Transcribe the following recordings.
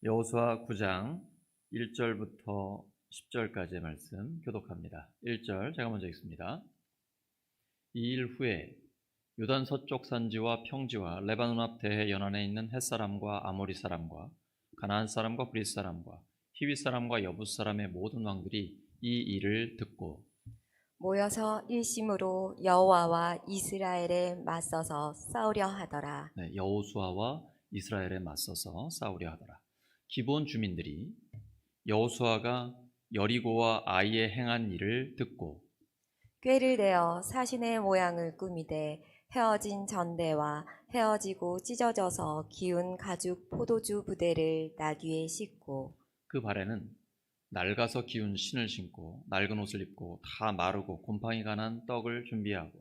여호수아 9장 1절부터 10절까지의 말씀 교독합니다. 1절 제가 먼저 읽습니다. 이 일 후에 요단 서쪽 산지와 평지와 레바논 앞 대해 연안에 있는 헷사람과 아모리 사람과 가나안 사람과 브릿 사람과 히윗 사람과 여붓 사람의 모든 왕들이 이 일을 듣고 모여서 일심으로 여호와와 이스라엘에 맞서서 싸우려 하더라. 여호수아와 이스라엘에 맞서서 싸우려 하더라. 기본 주민들이 여호수아가 여리고와 아이에 행한 일을 듣고 꾀를 내어 사신의 모양을 꾸미되 헤어진 전대와 헤어지고 찢어져서 기운 가죽 포도주 부대를 나귀에 싣고 그 발에는 낡아서 기운 신을 신고 낡은 옷을 입고 다 마르고 곰팡이가 난 떡을 준비하고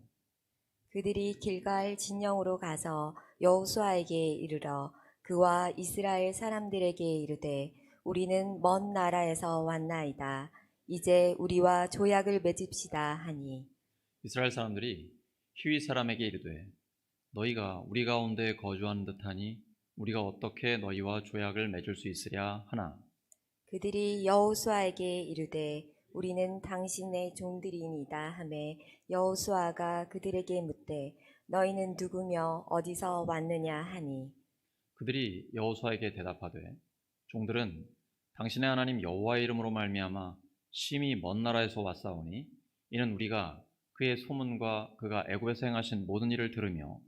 그들이 길갈 진영으로 가서 여호수아에게 이르러 그와 이스라엘 사람들에게 이르되 우리는 먼 나라에서 왔나이다. 이제 우리와 조약을 맺읍시다 하니 이스라엘 사람들이 히윗 사람에게 이르되 너희가 우리 가운데 거주하는 듯하니 우리가 어떻게 너희와 조약을 맺을 수 있으랴 하나 그들이 여호수아에게 이르되 우리는 당신의 종들이니이다 하매 여호수아가 그들에게 묻되 너희는 누구며 어디서 왔느냐 하니 그들이 여호수아에게 대답하되 종들은 당신의 하나님 여호와의 이름으로 말미암아 심히 먼 나라에서 왔사오니 이는 우리가 그의 소문과 그가 애굽에서 행하신 모든 일을 들으며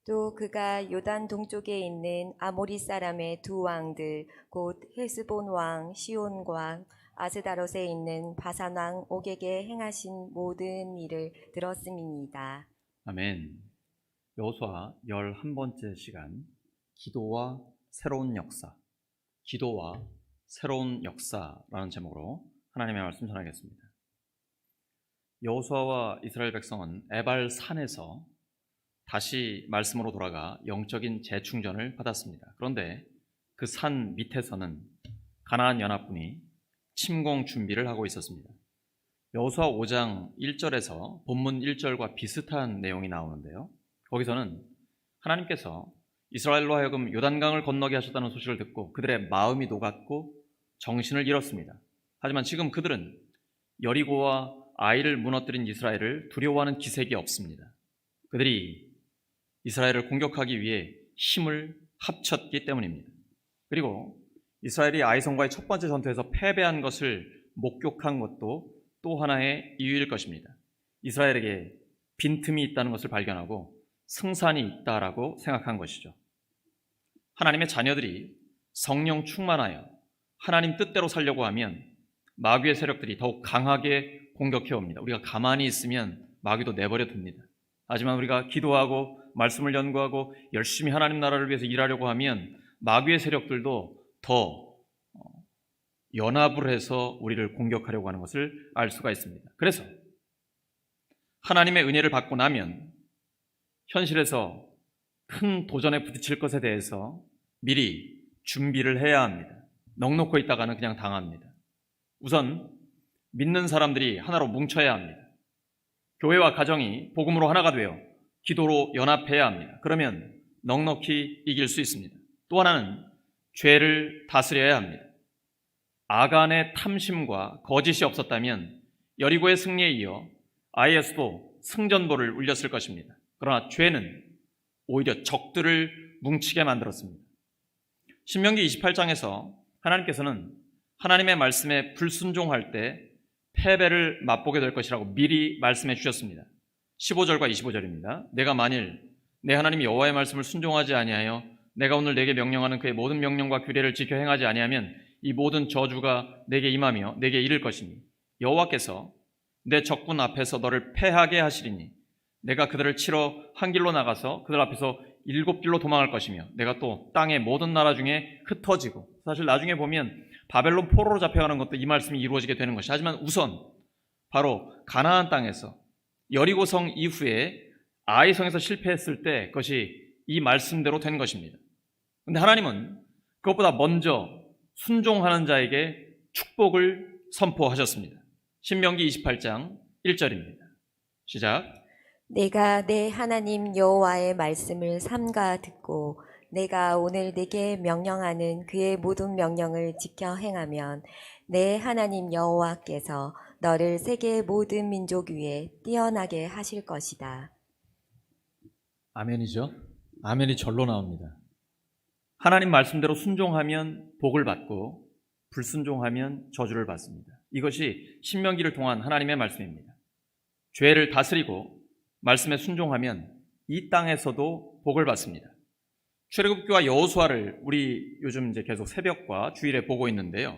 또 그가 요단 동쪽에 있는 아모리 사람의 두 왕들 곧 헤스본 왕 시온 왕 아스다롯에 있는 바산 왕 옥에게 행하신 모든 일을 들었음이니이다. 아멘. 여호수아 11번째 시간 기도와 새로운 역사 기도와 새로운 역사라는 제목으로 하나님의 말씀 전하겠습니다. 여호수아와 이스라엘 백성은 에발 산에서 다시 말씀으로 돌아가 영적인 재충전을 받았습니다. 그런데 그 산 밑에서는 가나안 연합군이 침공 준비를 하고 있었습니다. 여호수아 5장 1절에서 본문 1절과 비슷한 내용이 나오는데요. 거기서는 하나님께서 이스라엘로 하여금 요단강을 건너게 하셨다는 소식을 듣고 그들의 마음이 녹았고 정신을 잃었습니다. 하지만 지금 그들은 여리고와 아이를 무너뜨린 이스라엘을 두려워하는 기색이 없습니다. 그들이 이스라엘을 공격하기 위해 힘을 합쳤기 때문입니다. 그리고 이스라엘이 아이성과의 첫 번째 전투에서 패배한 것을 목격한 것도 또 하나의 이유일 것입니다. 이스라엘에게 빈틈이 있다는 것을 발견하고 승산이 있다라고 생각한 것이죠. 하나님의 자녀들이 성령 충만하여 하나님 뜻대로 살려고 하면 마귀의 세력들이 더욱 강하게 공격해 옵니다. 우리가 가만히 있으면 마귀도 내버려 둡니다. 하지만 우리가 기도하고 말씀을 연구하고 열심히 하나님 나라를 위해서 일하려고 하면 마귀의 세력들도 더 연합을 해서 우리를 공격하려고 하는 것을 알 수가 있습니다. 그래서 하나님의 은혜를 받고 나면 현실에서 큰 도전에 부딪힐 것에 대해서 미리 준비를 해야 합니다. 넋놓고 있다가는 그냥 당합니다. 우선 믿는 사람들이 하나로 뭉쳐야 합니다. 교회와 가정이 복음으로 하나가 되어 기도로 연합해야 합니다. 그러면 넉넉히 이길 수 있습니다. 또 하나는 죄를 다스려야 합니다. 아간의 탐심과 거짓이 없었다면 여리고의 승리에 이어 아이에서도 승전보를 울렸을 것입니다. 그러나 죄는 오히려 적들을 뭉치게 만들었습니다. 신명기 28장에서 하나님께서는 하나님의 말씀에 불순종할 때 패배를 맛보게 될 것이라고 미리 말씀해 주셨습니다. 15절과 25절입니다. 내가 만일 내 하나님 여호와의 말씀을 순종하지 아니하여 내가 오늘 내게 명령하는 그의 모든 명령과 규례를 지켜 행하지 아니하면 이 모든 저주가 내게 임하며 내게 이를 것이니 여호와께서 내 적군 앞에서 너를 패하게 하시리니 내가 그들을 치러 한 길로 나가서 그들 앞에서 7길로 도망할 것이며 내가 또 땅의 모든 나라 중에 흩어지고 사실 나중에 보면 바벨론 포로로 잡혀가는 것도 이 말씀이 이루어지게 되는 것이 하지만 우선 바로 가나안 땅에서 여리고성 이후에 아이성에서 실패했을 때 그것이 이 말씀대로 된 것입니다. 그런데 하나님은 그것보다 먼저 순종하는 자에게 축복을 선포하셨습니다. 신명기 28장 1절입니다. 시작. 내가 내 하나님 여호와의 말씀을 삼가 듣고 내가 오늘 네게 명령하는 그의 모든 명령을 지켜 행하면 내 하나님 여호와께서 너를 세계의 모든 민족 위에 뛰어나게 하실 것이다. 아멘이죠. 아멘이 절로 나옵니다. 하나님 말씀대로 순종하면 복을 받고 불순종하면 저주를 받습니다. 이것이 신명기를 통한 하나님의 말씀입니다. 죄를 다스리고 말씀에 순종하면 이 땅에서도 복을 받습니다. 출애굽기와 여호수아를 우리 요즘 이제 계속 새벽과 주일에 보고 있는데요.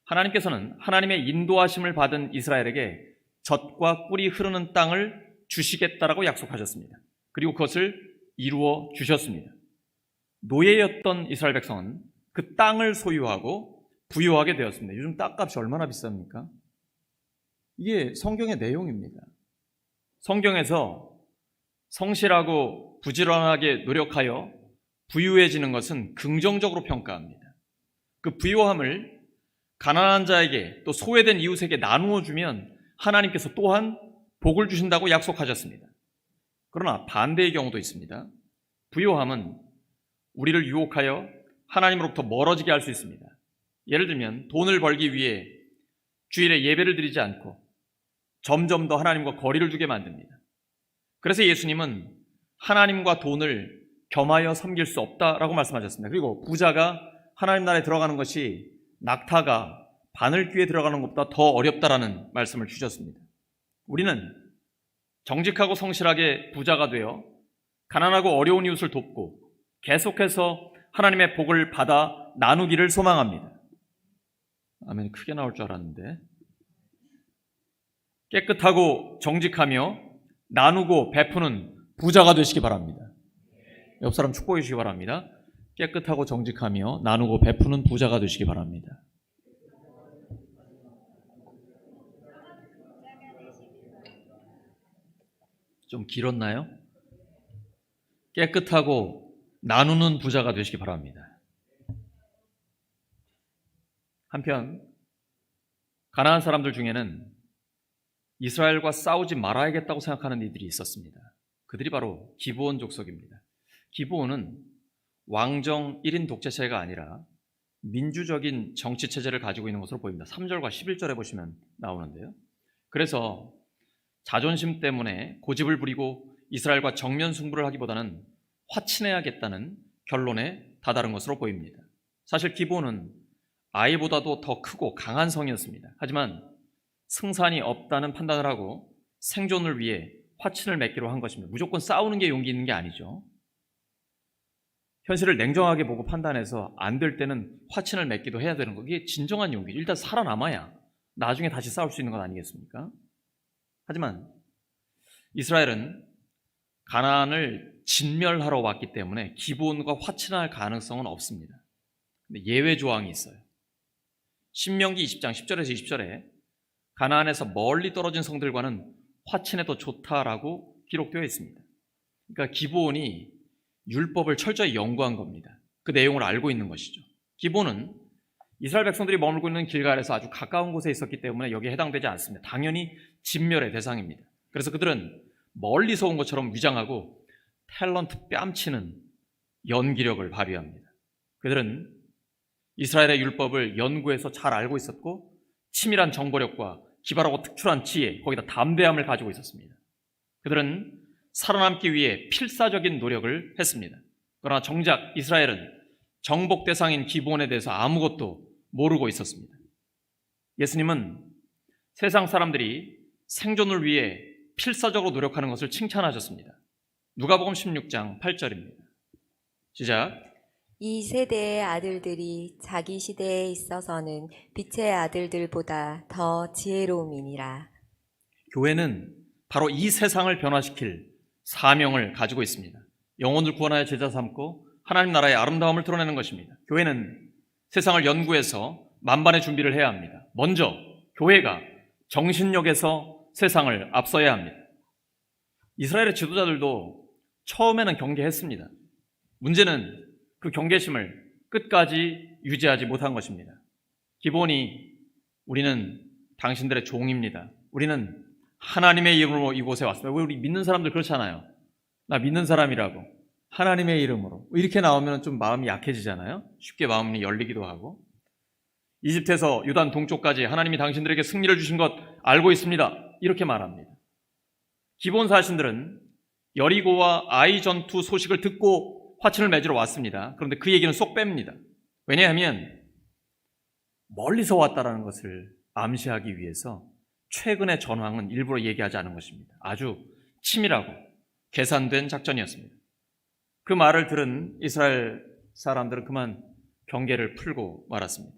하나님께서는 하나님의 인도하심을 받은 이스라엘에게 젖과 꿀이 흐르는 땅을 주시겠다라고 약속하셨습니다. 그리고 그것을 이루어 주셨습니다. 노예였던 이스라엘 백성은 그 땅을 소유하고 부유하게 되었습니다. 요즘 땅값이 얼마나 비쌉니까? 이게 성경의 내용입니다. 성경에서 성실하고 부지런하게 노력하여 부유해지는 것은 긍정적으로 평가합니다. 그 부유함을 가난한 자에게 또 소외된 이웃에게 나누어 주면 하나님께서 또한 복을 주신다고 약속하셨습니다. 그러나 반대의 경우도 있습니다. 부유함은 우리를 유혹하여 하나님으로부터 멀어지게 할 수 있습니다. 예를 들면 돈을 벌기 위해 주일에 예배를 드리지 않고 점점 더 하나님과 거리를 두게 만듭니다. 그래서 예수님은 하나님과 돈을 겸하여 섬길 수 없다라고 말씀하셨습니다. 그리고 부자가 하나님 나라에 들어가는 것이 낙타가 바늘귀에 들어가는 것보다 더 어렵다라는 말씀을 주셨습니다. 우리는 정직하고 성실하게 부자가 되어 가난하고 어려운 이웃을 돕고 계속해서 하나님의 복을 받아 나누기를 소망합니다. 아멘. 크게 나올 줄 알았는데. 깨끗하고 정직하며 나누고 베푸는 부자가 되시기 바랍니다. 옆 사람 축복해 주시기 바랍니다. 깨끗하고 정직하며 나누고 베푸는 부자가 되시기 바랍니다. 좀 길었나요? 깨끗하고 나누는 부자가 되시기 바랍니다. 한편 가나안 사람들 중에는 이스라엘과 싸우지 말아야겠다고 생각하는 이들이 있었습니다. 그들이 바로 기브온 족속입니다. 기브온은 왕정 1인 독재체가 아니라 민주적인 정치체제를 가지고 있는 것으로 보입니다. 3절과 11절에 보시면 나오는데요. 그래서 자존심 때문에 고집을 부리고 이스라엘과 정면 승부를 하기보다는 화친해야겠다는 결론에 다다른 것으로 보입니다. 사실 기브온은 아이보다도 더 크고 강한 성이었습니다. 하지만 승산이 없다는 판단을 하고 생존을 위해 화친을 맺기로 한 것입니다. 무조건 싸우는 게 용기 있는 게 아니죠. 현실을 냉정하게 보고 판단해서 안 될 때는 화친을 맺기도 해야 되는 거. 이게 진정한 용기. 일단 살아남아야 나중에 다시 싸울 수 있는 것 아니겠습니까? 하지만 이스라엘은 가나안을 진멸하러 왔기 때문에 기브온과 화친할 가능성은 없습니다. 근데 예외 조항이 있어요. 신명기 20장 10절에서 20절에 가나안에서 멀리 떨어진 성들과는 화친해도 좋다라고 기록되어 있습니다. 그러니까 기브온이 율법을 철저히 연구한 겁니다. 그 내용을 알고 있는 것이죠. 기브온은 이스라엘 백성들이 머물고 있는 길갈에서 아주 가까운 곳에 있었기 때문에 여기에 해당되지 않습니다. 당연히 진멸의 대상입니다. 그래서 그들은 멀리서 온 것처럼 위장하고 탤런트 뺨치는 연기력을 발휘합니다. 그들은 이스라엘의 율법을 연구해서 잘 알고 있었고 치밀한 정보력과 기발하고 특출한 지혜, 거기다 담대함을 가지고 있었습니다. 그들은 살아남기 위해 필사적인 노력을 했습니다. 그러나 정작 이스라엘은 정복 대상인 기브온에 대해서 아무것도 모르고 있었습니다. 예수님은 세상 사람들이 생존을 위해 필사적으로 노력하는 것을 칭찬하셨습니다. 누가복음 16장 8절입니다. 시작. 이 세대의 아들들이 자기 시대에 있어서는 빛의 아들들보다 더 지혜로움이니라. 교회는 바로 이 세상을 변화시킬 사명을 가지고 있습니다. 영혼을 구원하여 제자 삼고 하나님 나라의 아름다움을 드러내는 것입니다. 교회는 세상을 연구해서 만반의 준비를 해야 합니다. 먼저 교회가 정신력에서 세상을 앞서야 합니다. 이스라엘의 지도자들도 처음에는 경계했습니다. 문제는 그 경계심을 끝까지 유지하지 못한 것입니다. 기본이 우리는 당신들의 종입니다. 우리는 하나님의 이름으로 이곳에 왔습니다. 우리 믿는 사람들 그렇잖아요. 나 믿는 사람이라고. 하나님의 이름으로 이렇게 나오면 좀 마음이 약해지잖아요. 쉽게 마음이 열리기도 하고. 이집트에서 요단 동쪽까지 하나님이 당신들에게 승리를 주신 것 알고 있습니다. 이렇게 말합니다. 기본 사신들은 여리고와 아이 전투 소식을 듣고 화친을 맺으러 왔습니다. 그런데 그 얘기는 쏙 뺍니다. 왜냐하면 멀리서 왔다라는 것을 암시하기 위해서 최근의 전황은 일부러 얘기하지 않은 것입니다. 아주 치밀하고 계산된 작전이었습니다. 그 말을 들은 이스라엘 사람들은 그만 경계를 풀고 말았습니다.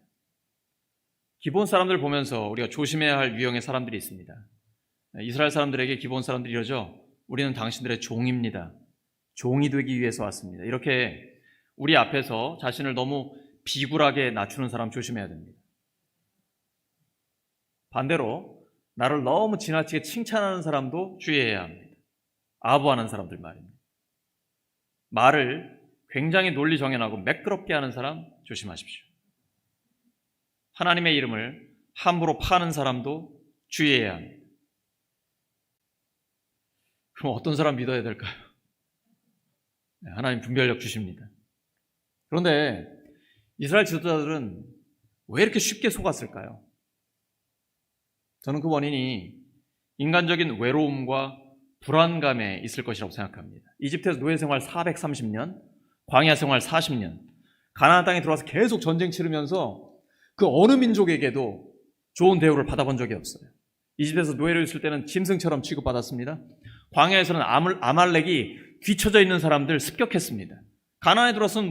기본 사람들 보면서 우리가 조심해야 할 유형의 사람들이 있습니다. 이스라엘 사람들에게 기본 사람들이 이러죠. 우리는 당신들의 종입니다. 종이 되기 위해서 왔습니다. 이렇게 우리 앞에서 자신을 너무 비굴하게 낮추는 사람 조심해야 됩니다. 반대로 나를 너무 지나치게 칭찬하는 사람도 주의해야 합니다. 아부하는 사람들 말입니다. 말을 굉장히 논리정연하고 매끄럽게 하는 사람 조심하십시오. 하나님의 이름을 함부로 파는 사람도 주의해야 합니다. 그럼 어떤 사람 믿어야 될까요? 하나님 분별력 주십니다. 그런데 이스라엘 지도자들은 왜 이렇게 쉽게 속았을까요? 저는 그 원인이 인간적인 외로움과 불안감에 있을 것이라고 생각합니다. 이집트에서 노예 생활 430년, 광야 생활 40년, 가나안 땅에 들어와서 계속 전쟁 치르면서 그 어느 민족에게도 좋은 대우를 받아본 적이 없어요. 이집트에서 노예로 있을 때는 짐승처럼 취급받았습니다. 광야에서는 아말렉이 뒤처져 있는 사람들 습격했습니다. 가나안에 들어서는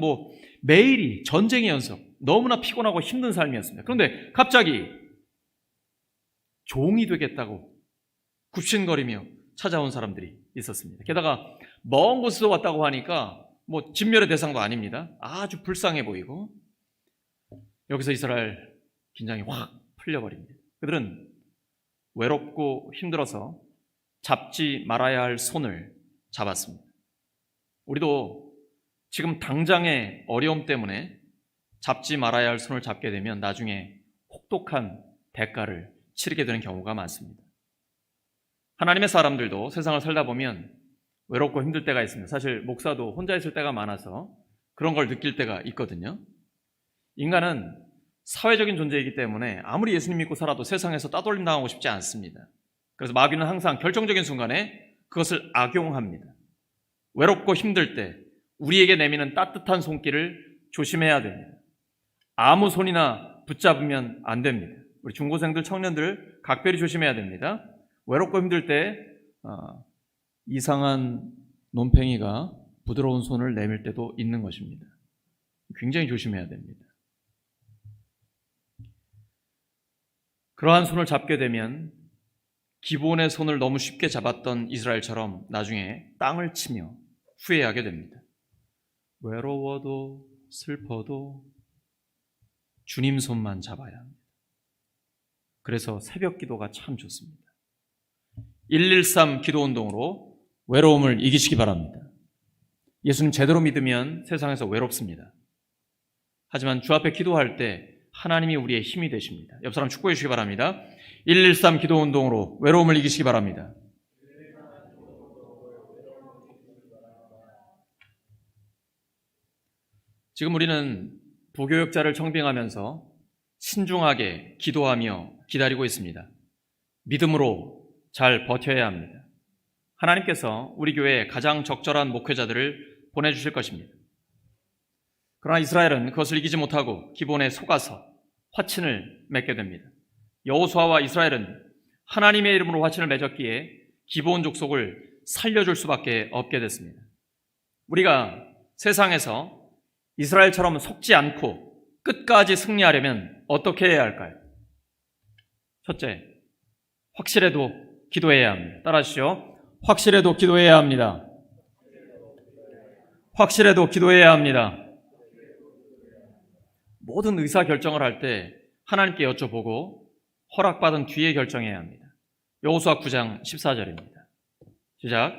매일이 전쟁의 연속, 너무나 피곤하고 힘든 삶이었습니다. 그런데 갑자기 종이 되겠다고 굽신거리며 찾아온 사람들이 있었습니다. 게다가 먼 곳에서 왔다고 하니까 진멸의 대상도 아닙니다. 아주 불쌍해 보이고. 여기서 이스라엘 긴장이 확 풀려버립니다. 그들은 외롭고 힘들어서 잡지 말아야 할 손을 잡았습니다. 우리도 지금 당장의 어려움 때문에 잡지 말아야 할 손을 잡게 되면 나중에 혹독한 대가를 치르게 되는 경우가 많습니다. 하나님의 사람들도 세상을 살다 보면 외롭고 힘들 때가 있습니다. 사실 목사도 혼자 있을 때가 많아서 그런 걸 느낄 때가 있거든요. 인간은 사회적인 존재이기 때문에 아무리 예수님 믿고 살아도 세상에서 따돌림 당하고 싶지 않습니다. 그래서 마귀는 항상 결정적인 순간에 그것을 악용합니다. 외롭고 힘들 때 우리에게 내미는 따뜻한 손길을 조심해야 됩니다. 아무 손이나 붙잡으면 안 됩니다. 우리 중고생들, 청년들 각별히 조심해야 됩니다. 외롭고 힘들 때 이상한 논팽이가 부드러운 손을 내밀 때도 있는 것입니다. 굉장히 조심해야 됩니다. 그러한 손을 잡게 되면 기본의 손을 너무 쉽게 잡았던 이스라엘처럼 나중에 땅을 치며 후회하게 됩니다. 외로워도 슬퍼도 주님 손만 잡아야 합니다. 그래서 새벽 기도가 참 좋습니다. 113 기도운동으로 외로움을 이기시기 바랍니다. 예수님 제대로 믿으면 세상에서 외롭습니다. 하지만 주 앞에 기도할 때 하나님이 우리의 힘이 되십니다. 옆 사람 축복해 주시기 바랍니다. 113 기도운동으로 외로움을 이기시기 바랍니다. 지금 우리는 부교역자를 청빙하면서 신중하게 기도하며 기다리고 있습니다. 믿음으로 잘 버텨야 합니다. 하나님께서 우리 교회에 가장 적절한 목회자들을 보내주실 것입니다. 그러나 이스라엘은 그것을 이기지 못하고 기본에 속아서 화친을 맺게 됩니다. 여호수아와 이스라엘은 하나님의 이름으로 화친을 맺었기에 기본 족속을 살려줄 수밖에 없게 됐습니다. 우리가 세상에서 이스라엘처럼 속지 않고 끝까지 승리하려면 어떻게 해야 할까요? 첫째, 확실해도 기도해야 합니다. 따라하시죠. 확실해도 기도해야 합니다. 확실해도 기도해야 합니다. 모든 의사결정을 할 때 하나님께 여쭤보고 허락받은 뒤에 결정해야 합니다. 여호수아 9장 14절입니다. 시작.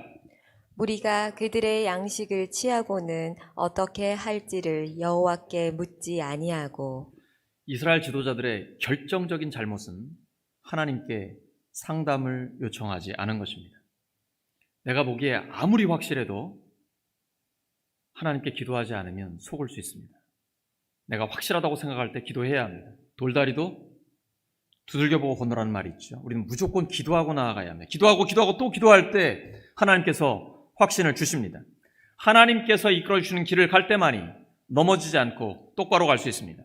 무리가 그들의 양식을 취하고는 어떻게 할지를 여호와께 묻지 아니하고. 이스라엘 지도자들의 결정적인 잘못은 하나님께 상담을 요청하지 않은 것입니다. 내가 보기에 아무리 확실해도 하나님께 기도하지 않으면 속을 수 있습니다. 내가 확실하다고 생각할 때 기도해야 합니다. 돌다리도 두들겨보고 건너라는 말이 있죠. 우리는 무조건 기도하고 나아가야 합니다. 기도하고 또 기도할 때 하나님께서 확신을 주십니다. 하나님께서 이끌어주시는 길을 갈 때만이 넘어지지 않고 똑바로 갈 수 있습니다.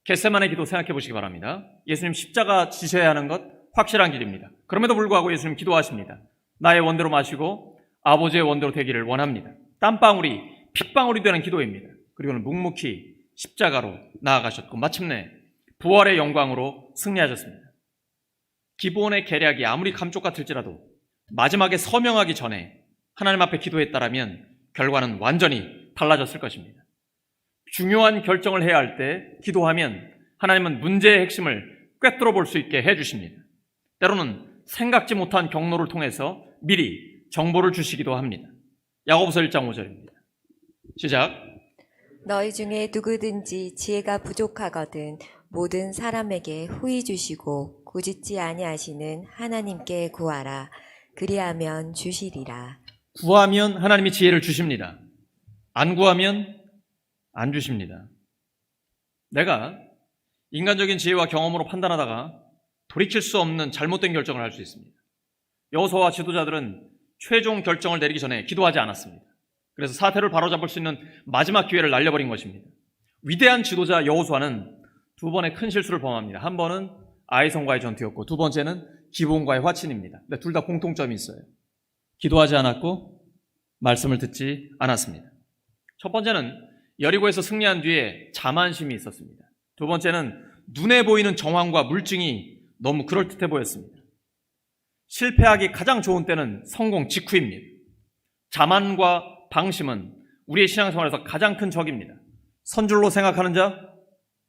겟세마네 기도 생각해 보시기 바랍니다. 예수님 십자가 지셔야 하는 것 확실한 길입니다. 그럼에도 불구하고 예수님 기도하십니다. 나의 원대로 마시고 아버지의 원대로 되기를 원합니다. 땀방울이 핏방울이 되는 기도입니다. 그리고는 묵묵히 십자가로 나아가셨고 마침내 부활의 영광으로 승리하셨습니다. 기본의 계략이 아무리 감쪽 같을지라도 마지막에 서명하기 전에 하나님 앞에 기도했다라면 결과는 완전히 달라졌을 것입니다. 중요한 결정을 해야 할 때 기도하면 하나님은 문제의 핵심을 꿰뚫어 볼 수 있게 해주십니다. 때로는 생각지 못한 경로를 통해서 미리 정보를 주시기도 합니다. 야고보서 1장 5절입니다. 시작. 너희 중에 누구든지 지혜가 부족하거든 모든 사람에게 후히 주시고 꾸짖지 아니하시는 하나님께 구하라. 그리하면 주시리라. 구하면 하나님이 지혜를 주십니다. 안 구하면 안 주십니다. 내가 인간적인 지혜와 경험으로 판단하다가 돌이킬 수 없는 잘못된 결정을 할 수 있습니다. 여호수아와 지도자들은 최종 결정을 내리기 전에 기도하지 않았습니다. 그래서 사태를 바로잡을 수 있는 마지막 기회를 날려버린 것입니다. 위대한 지도자 여호수아는 두 번의 큰 실수를 범합니다. 한 번은 아이성과의 전투였고 두 번째는 기브온과의 화친입니다. 근데 둘 다 공통점이 있어요. 기도하지 않았고 말씀을 듣지 않았습니다. 첫 번째는 여리고에서 승리한 뒤에 자만심이 있었습니다. 두 번째는 눈에 보이는 정황과 물증이 너무 그럴듯해 보였습니다. 실패하기 가장 좋은 때는 성공 직후입니다. 자만과 방심은 우리의 신앙생활에서 가장 큰 적입니다. 선줄로 생각하는 자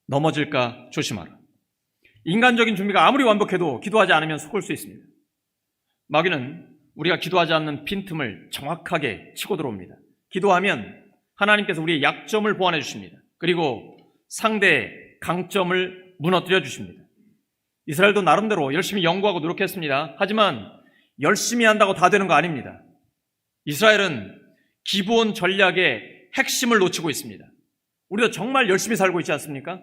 넘어질까 조심하라. 인간적인 준비가 아무리 완벽해도 기도하지 않으면 속을 수 있습니다. 마귀는 우리가 기도하지 않는 빈틈을 정확하게 치고 들어옵니다. 기도하면 하나님께서 우리의 약점을 보완해 주십니다. 그리고 상대의 강점을 무너뜨려 주십니다. 이스라엘도 나름대로 열심히 연구하고 노력했습니다. 하지만 열심히 한다고 다 되는 거 아닙니다. 이스라엘은 기본 전략의 핵심을 놓치고 있습니다. 우리도 정말 열심히 살고 있지 않습니까?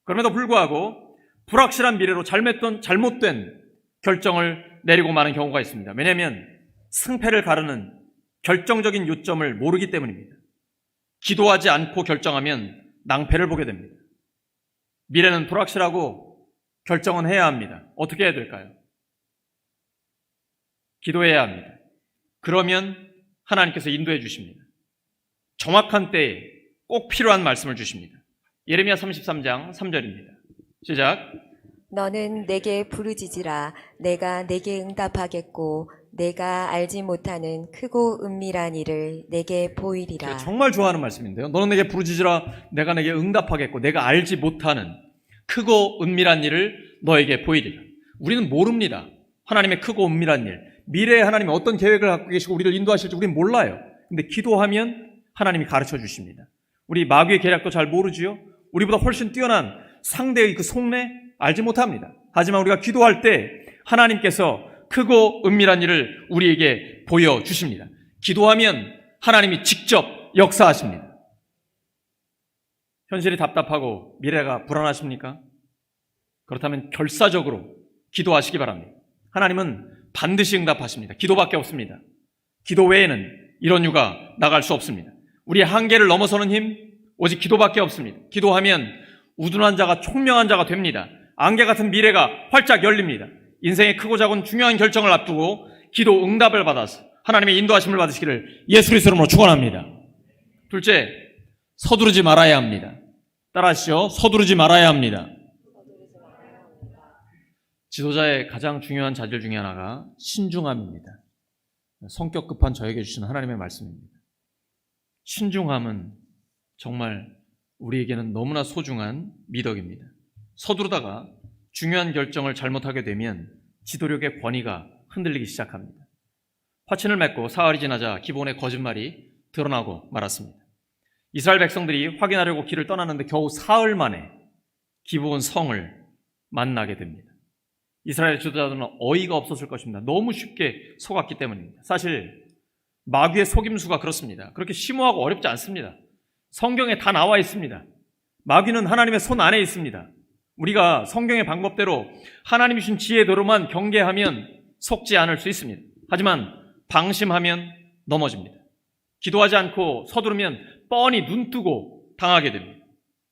그럼에도 불구하고 불확실한 미래로 잘못된 결정을 내리고 마는 경우가 있습니다. 왜냐하면 승패를 가르는 결정적인 요점을 모르기 때문입니다. 기도하지 않고 결정하면 낭패를 보게 됩니다. 미래는 불확실하고 결정은 해야 합니다. 어떻게 해야 될까요? 기도해야 합니다. 그러면 하나님께서 인도해 주십니다. 정확한 때에 꼭 필요한 말씀을 주십니다. 예레미야 33장 3절입니다. 시작. 너는 내게 부르짖으라. 내가 내게 응답하겠고 내가 알지 못하는 크고 은밀한 일을 내게 보이리라. 제가 정말 좋아하는 말씀인데요. 너는 내게 부르짖으라. 내가 내게 응답하겠고 내가 알지 못하는 크고 은밀한 일을 너에게 보이리라. 우리는 모릅니다. 하나님의 크고 은밀한 일. 미래에 하나님이 어떤 계획을 갖고 계시고 우리를 인도하실지 우리는 몰라요. 근데 기도하면 하나님이 가르쳐 주십니다. 우리 마귀의 계략도 잘 모르지요. 우리보다 훨씬 뛰어난 상대의 그 속내 알지 못합니다. 하지만 우리가 기도할 때 하나님께서 크고 은밀한 일을 우리에게 보여주십니다. 기도하면 하나님이 직접 역사하십니다. 현실이 답답하고 미래가 불안하십니까? 그렇다면 결사적으로 기도하시기 바랍니다. 하나님은 반드시 응답하십니다. 기도밖에 없습니다. 기도 외에는 이런 유가 나갈 수 없습니다. 우리의 한계를 넘어서는 힘 오직 기도밖에 없습니다. 기도하면 우둔한 자가 총명한 자가 됩니다. 안개 같은 미래가 활짝 열립니다. 인생의 크고 작은 중요한 결정을 앞두고 기도 응답을 받아서 하나님의 인도하심을 받으시기를 예수 그리스도 이름으로 축원합니다. 둘째, 서두르지 말아야 합니다. 따라하시죠. 서두르지 말아야 합니다. 지도자의 가장 중요한 자질 중에 하나가 신중함입니다. 성격 급한 저에게 주시는 하나님의 말씀입니다. 신중함은 정말 우리에게는 너무나 소중한 미덕입니다. 서두르다가 중요한 결정을 잘못하게 되면 지도력의 권위가 흔들리기 시작합니다. 화친을 맺고 사흘이 지나자 기브온의 거짓말이 드러나고 말았습니다. 이스라엘 백성들이 확인하려고 길을 떠났는데 겨우 사흘 만에 기브온 성을 만나게 됩니다. 이스라엘 지도자들은 어이가 없었을 것입니다. 너무 쉽게 속았기 때문입니다. 사실 마귀의 속임수가 그렇습니다. 그렇게 심오하고 어렵지 않습니다. 성경에 다 나와 있습니다. 마귀는 하나님의 손 안에 있습니다. 우리가 성경의 방법대로 하나님이 주신 지혜대로만 경계하면 속지 않을 수 있습니다. 하지만 방심하면 넘어집니다. 기도하지 않고 서두르면 뻔히 눈뜨고 당하게 됩니다.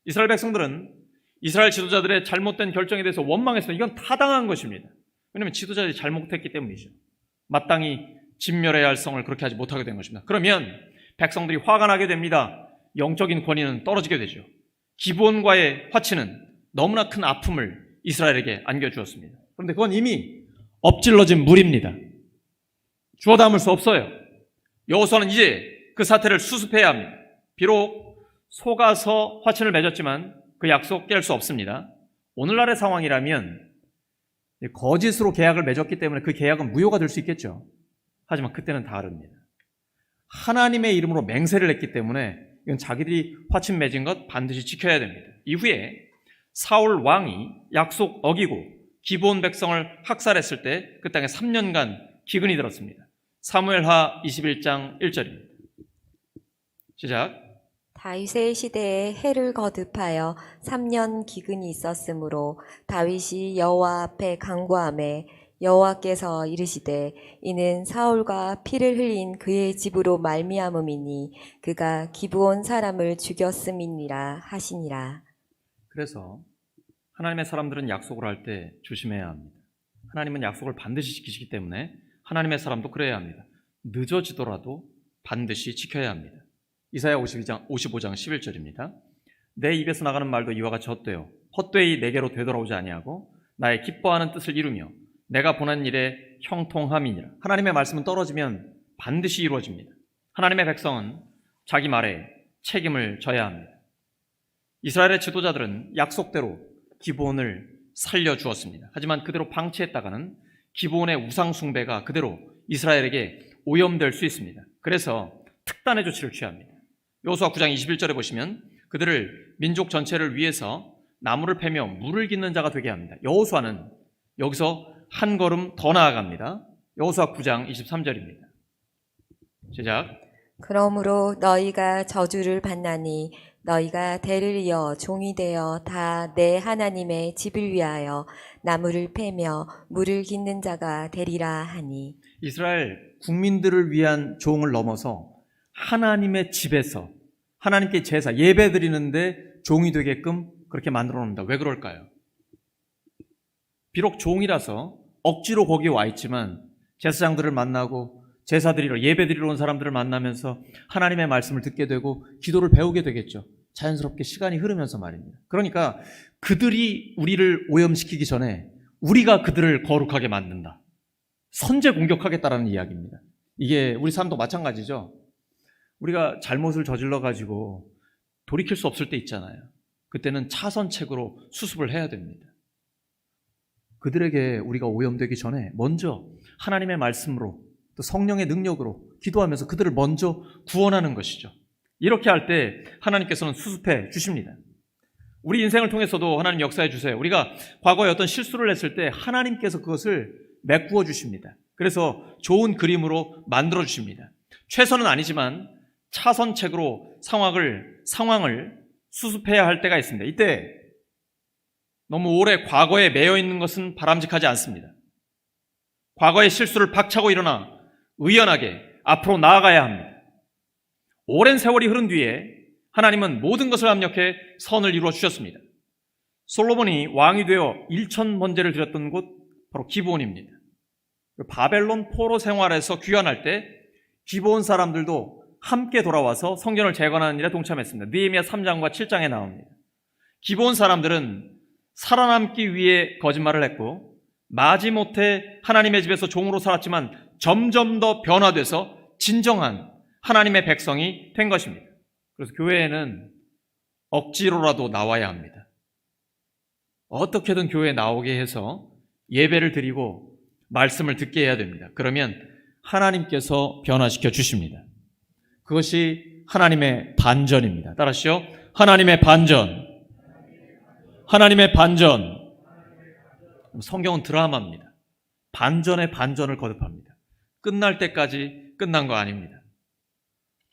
이스라엘 백성들은 이스라엘 지도자들의 잘못된 결정에 대해서 원망했습니다. 이건 타당한 것입니다. 왜냐하면 지도자들이 잘못했기 때문이죠. 마땅히 진멸해야 할 성을 그렇게 하지 못하게 된 것입니다. 그러면 백성들이 화가 나게 됩니다. 영적인 권위는 떨어지게 되죠. 기브온과의 화치는 너무나 큰 아픔을 이스라엘에게 안겨주었습니다. 그런데 그건 이미 엎질러진 물입니다. 주워 담을 수 없어요. 여호수아는 이제 그 사태를 수습해야 합니다. 비록 속아서 화친을 맺었지만 그 약속 깰 수 없습니다. 오늘날의 상황이라면 거짓으로 계약을 맺었기 때문에 그 계약은 무효가 될 수 있겠죠. 하지만 그때는 다릅니다. 하나님의 이름으로 맹세를 했기 때문에 이건 자기들이 화친 맺은 것 반드시 지켜야 됩니다. 이후에 사울 왕이 약속 어기고 기브온 백성을 학살했을 때 그 땅에 3년간 기근이 들었습니다. 사무엘하 21장 1절입니다. 시작. 다윗의 시대에 해를 거듭하여 3년 기근이 있었으므로 다윗이 여호와 앞에 간구하매 여호와께서 이르시되 이는 사울과 피를 흘린 그의 집으로 말미암음이니 그가 기브온 사람을 죽였음이니라 하시니라. 그래서 하나님의 사람들은 약속을 할 때 조심해야 합니다. 하나님은 약속을 반드시 지키시기 때문에 하나님의 사람도 그래야 합니다. 늦어지더라도 반드시 지켜야 합니다. 이사야 55장 11절입니다. 내 입에서 나가는 말도 이와 같이 헛되어 헛되이 내게로 되돌아오지 아니하고 나의 기뻐하는 뜻을 이루며 내가 보낸 일에 형통함이니라. 하나님의 말씀은 떨어지면 반드시 이루어집니다. 하나님의 백성은 자기 말에 책임을 져야 합니다. 이스라엘의 지도자들은 약속대로 기브온을 살려주었습니다. 하지만 그대로 방치했다가는 기브온의 우상 숭배가 그대로 이스라엘에게 오염될 수 있습니다. 그래서 특단의 조치를 취합니다. 여호수아 9장 21절에 보시면 그들을 민족 전체를 위해서 나무를 패며 물을 깃는 자가 되게 합니다. 여호수아는 여기서 한 걸음 더 나아갑니다. 여호수아 9장 23절입니다. 시작. 그러므로 너희가 저주를 받나니 너희가 대를 이어 종이 되어 다 내 하나님의 집을 위하여 나무를 패며 물을 깃는 자가 되리라 하니. 이스라엘 국민들을 위한 종을 넘어서 하나님의 집에서 하나님께 제사 예배 드리는데 종이 되게끔 그렇게 만들어 놓습니다. 왜 그럴까요? 비록 종이라서 억지로 거기에 와 있지만 제사장들을 만나고 제사 드리러 예배 드리러 온 사람들을 만나면서 하나님의 말씀을 듣게 되고 기도를 배우게 되겠죠. 자연스럽게 시간이 흐르면서 말입니다. 그러니까 그들이 우리를 오염시키기 전에 우리가 그들을 거룩하게 만든다. 선제 공격하겠다라는 이야기입니다. 이게 우리 삶도 마찬가지죠. 우리가 잘못을 저질러 가지고 돌이킬 수 없을 때 있잖아요. 그때는 차선책으로 수습을 해야 됩니다. 그들에게 우리가 오염되기 전에 먼저 하나님의 말씀으로 또 성령의 능력으로 기도하면서 그들을 먼저 구원하는 것이죠. 이렇게 할 때 하나님께서는 수습해 주십니다. 우리 인생을 통해서도 하나님 역사해 주세요. 우리가 과거에 어떤 실수를 했을 때 하나님께서 그것을 메꾸어 주십니다. 그래서 좋은 그림으로 만들어 주십니다. 최선은 아니지만 차선책으로 상황을 수습해야 할 때가 있습니다. 이때 너무 오래 과거에 매여 있는 것은 바람직하지 않습니다. 과거의 실수를 박차고 일어나 의연하게 앞으로 나아가야 합니다. 오랜 세월이 흐른 뒤에 하나님은 모든 것을 합력해 선을 이루어 주셨습니다. 솔로몬이 왕이 되어 1000번제를 드렸던 곳 바로 기브온입니다. 바벨론 포로 생활에서 귀환할 때 기브온 사람들도 함께 돌아와서 성전을 재건하는 일에 동참했습니다. 느헤미야 3장과 7장에 나옵니다. 기브온 사람들은 살아남기 위해 거짓말을 했고 마지못해 하나님의 집에서 종으로 살았지만 점점 더 변화돼서 진정한 하나님의 백성이 된 것입니다. 그래서 교회에는 억지로라도 나와야 합니다. 어떻게든 교회에 나오게 해서 예배를 드리고 말씀을 듣게 해야 됩니다. 그러면 하나님께서 변화시켜 주십니다. 그것이 하나님의 반전입니다. 따라하시죠. 하나님의 반전. 하나님의 반전. 성경은 드라마입니다. 반전의 반전을 거듭합니다. 끝날 때까지 끝난 거 아닙니다.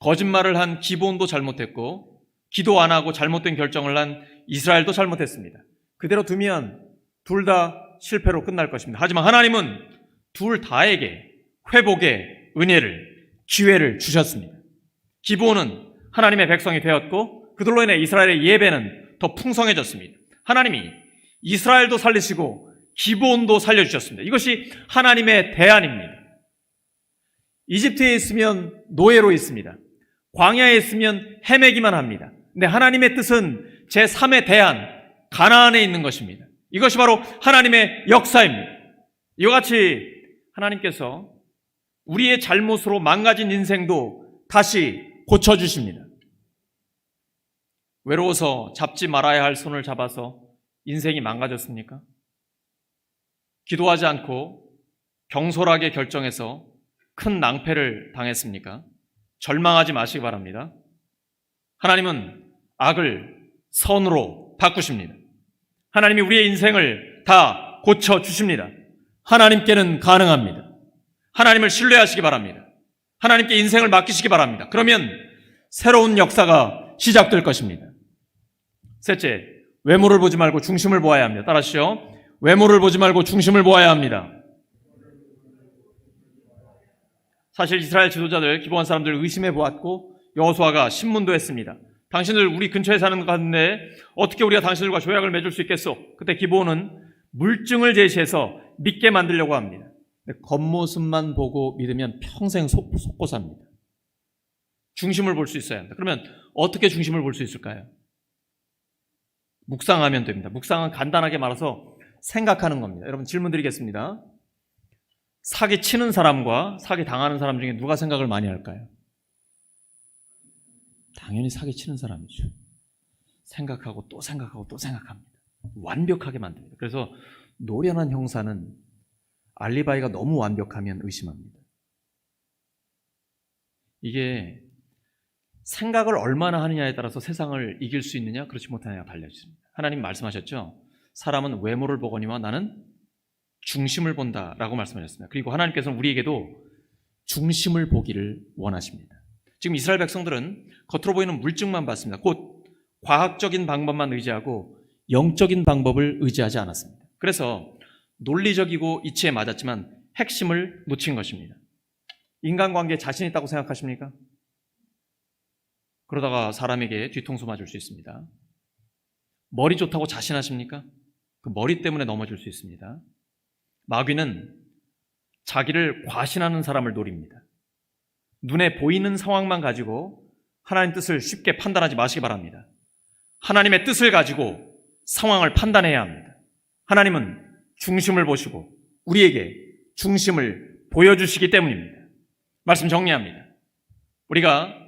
거짓말을 한 기브온도 잘못했고 기도 안 하고 잘못된 결정을 한 이스라엘도 잘못했습니다. 그대로 두면 둘 다 실패로 끝날 것입니다. 하지만 하나님은 둘 다에게 회복의 은혜를, 기회를 주셨습니다. 기브온은 하나님의 백성이 되었고 그들로 인해 이스라엘의 예배는 더 풍성해졌습니다. 하나님이 이스라엘도 살리시고 기브온도 살려주셨습니다. 이것이 하나님의 대안입니다. 이집트에 있으면 노예로 있습니다. 광야에 있으면 헤매기만 합니다. 근데 하나님의 뜻은 제3의 대안, 가나안에 있는 것입니다. 이것이 바로 하나님의 역사입니다. 이와 같이 하나님께서 우리의 잘못으로 망가진 인생도 다시 고쳐주십니다. 외로워서 잡지 말아야 할 손을 잡아서 인생이 망가졌습니까? 기도하지 않고 경솔하게 결정해서 큰 낭패를 당했습니까? 절망하지 마시기 바랍니다. 하나님은 악을 선으로 바꾸십니다. 하나님이 우리의 인생을 다 고쳐주십니다. 하나님께는 가능합니다. 하나님을 신뢰하시기 바랍니다. 하나님께 인생을 맡기시기 바랍니다. 그러면 새로운 역사가 시작될 것입니다. 셋째, 외모를 보지 말고 중심을 보아야 합니다. 따라하시죠. 외모를 보지 말고 중심을 보아야 합니다. 사실 이스라엘 지도자들, 기브온 사람들 의심해 보았고 여호수아가 신문도 했습니다. 당신들 우리 근처에 사는 것 같은데 어떻게 우리가 당신들과 조약을 맺을 수 있겠소? 그때 기브온은 물증을 제시해서 믿게 만들려고 합니다. 겉모습만 보고 믿으면 평생 속고 삽니다. 중심을 볼 수 있어야 합니다. 그러면 어떻게 중심을 볼 수 있을까요? 묵상하면 됩니다. 묵상은 간단하게 말해서 생각하는 겁니다. 여러분 질문 드리겠습니다. 사기 치는 사람과 사기 당하는 사람 중에 누가 생각을 많이 할까요? 당연히 사기 치는 사람이죠. 생각하고 또 생각하고 또 생각합니다. 완벽하게 만듭니다. 그래서 노련한 형사는 알리바이가 너무 완벽하면 의심합니다. 이게 생각을 얼마나 하느냐에 따라서 세상을 이길 수 있느냐 그렇지 못하느냐가 달려있습니다. 하나님 말씀하셨죠. 사람은 외모를 보거니와 나는 중심을 본다라고 말씀하셨습니다. 그리고 하나님께서는 우리에게도 중심을 보기를 원하십니다. 지금 이스라엘 백성들은 겉으로 보이는 물증만 봤습니다. 곧 과학적인 방법만 의지하고 영적인 방법을 의지하지 않았습니다. 그래서 논리적이고 이치에 맞았지만 핵심을 놓친 것입니다. 인간관계에 자신 있다고 생각하십니까? 그러다가 사람에게 뒤통수 맞을 수 있습니다. 머리 좋다고 자신하십니까? 그 머리 때문에 넘어질 수 있습니다. 마귀는 자기를 과신하는 사람을 노립니다. 눈에 보이는 상황만 가지고 하나님 뜻을 쉽게 판단하지 마시기 바랍니다. 하나님의 뜻을 가지고 상황을 판단해야 합니다. 하나님은 중심을 보시고 우리에게 중심을 보여주시기 때문입니다. 말씀 정리합니다. 우리가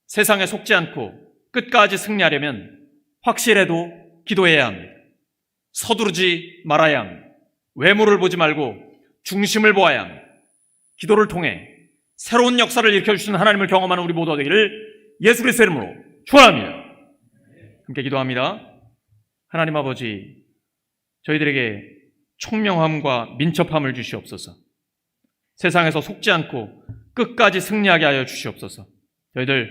세상에 속지 않고 끝까지 승리하려면 확실해도 기도해야 합니다. 서두르지 말아야 합니다. 외모를 보지 말고 중심을 보아야 합니다. 기도를 통해 새로운 역사를 일으켜주시는 하나님을 경험하는 우리 모두가 되기를 예수 그리스도의 이름으로 축원합니다. 함께 기도합니다. 하나님 아버지, 저희들에게 총명함과 민첩함을 주시옵소서. 세상에서 속지 않고 끝까지 승리하게 하여 주시옵소서. 저희들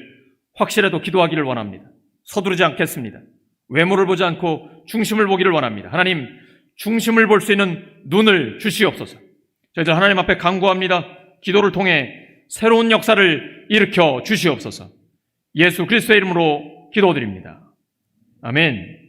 확실해도 기도하기를 원합니다. 서두르지 않겠습니다. 외모를 보지 않고 중심을 보기를 원합니다. 하나님, 중심을 볼 수 있는 눈을 주시옵소서. 저희들 하나님 앞에 간구합니다. 기도를 통해 새로운 역사를 일으켜 주시옵소서. 예수 그리스도의 이름으로 기도드립니다. 아멘.